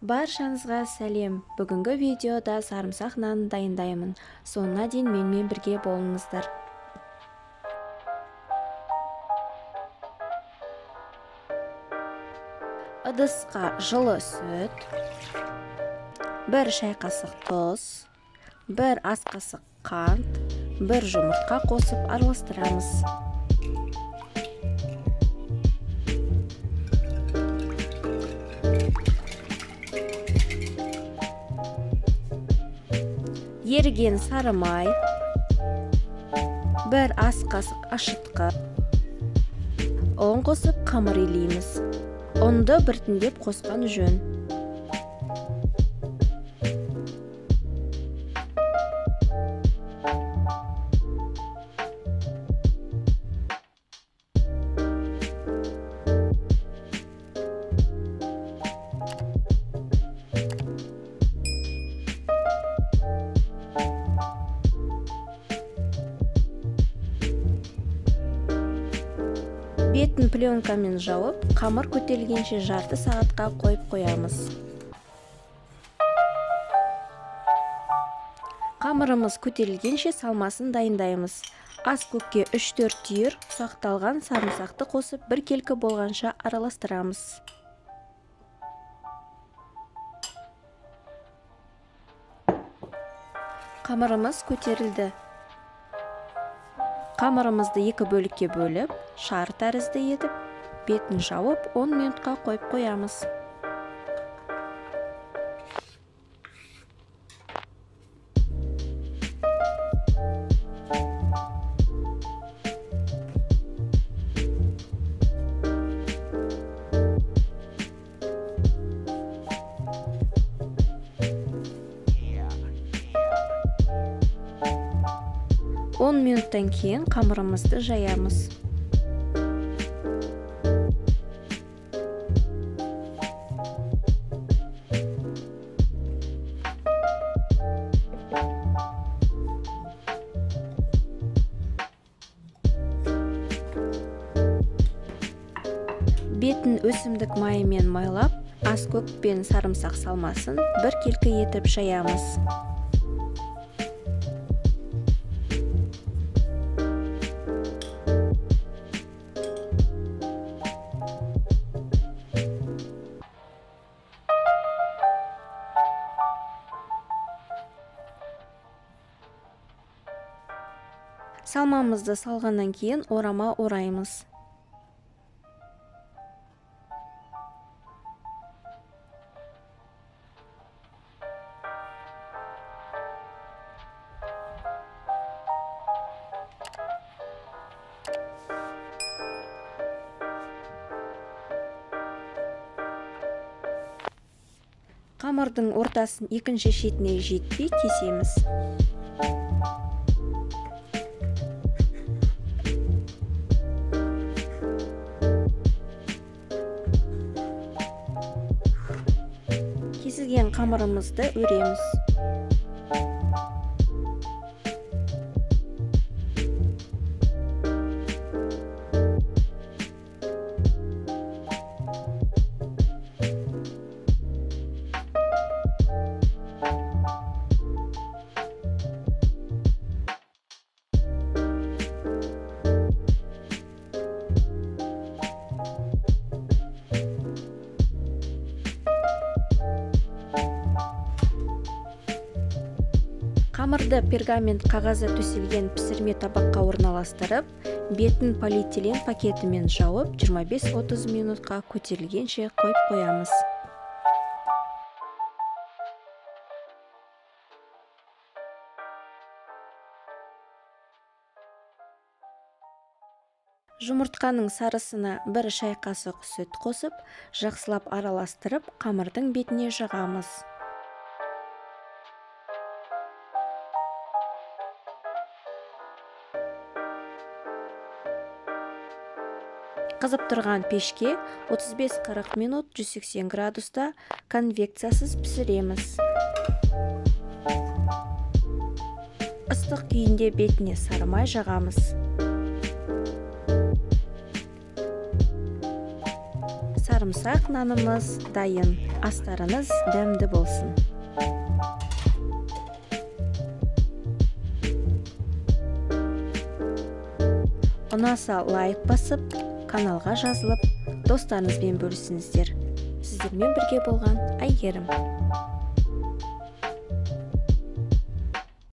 Баршаңызға сәлем. Бүгінгі видеода сарымсақ нанын дайындаймын. Соңына дейін менімен бірге болыңыздар. Ыдысқа жылы сүт, 1 шай қасық тұз, 1 ас қасық қант, 1 жұмыртқа қосып араластырамыз. Еріген сары май, 1 ас қасық ашытқы, ұн қосып қамыр илейміз. Ұнды біртіндеп қосқан жөн. Бетін пленкамен жауып, қамыр көтерілгенше жарты сағатқа қойып қоямыз. Қамырымыз көтерілгенше салмасын дайындаймыз. Ас көкке 3-4 түйір ұсақталған сарымсақты қосып, бір келкі болғанша араластырамыз. Қамырымыз көтерілді. Қамырымызды 2 бөлікке бөліп, шар тәрізді етіп, бетін жауып 10 минутқа қойып қоямыз. Он минуттан кейін қамырымызды жаямыз. Бетін өсімдік майымен майлап, ас көк пен сарымсақ салмасын бір келкі етіп жаямыз. Салмамызды салғаннан кейін орама ораймыз. Қамырдың ортасын екінші шетіне жетпей кесеміз. Кесілген қамырымызды өреміз. Қамырды пергамент қағазы төселген пісірме табаққа орналастырып, бетін полиэтилен пакетімен жауып, 25-30 минутқа көтерілгенше қойып қоямыз. Жұмыртқаның сарысына 1 шай қасық сүт қосып, жақсылап араластырып, қамырдың бетіне жағамыз. Қызып тұрған пешке 35-40 минут 180 градуста конвекциясыз пісіреміз. Ыстық күйінде бетіне сары май жағамыз. сарымсақ нанымыз дайын. Астарыңыз дәмді болсын. Ұнаса лайк басып, каналға жазылып, достарыңызбен бөлісіңіздер. Сіздермен бірге болған Әйгерім.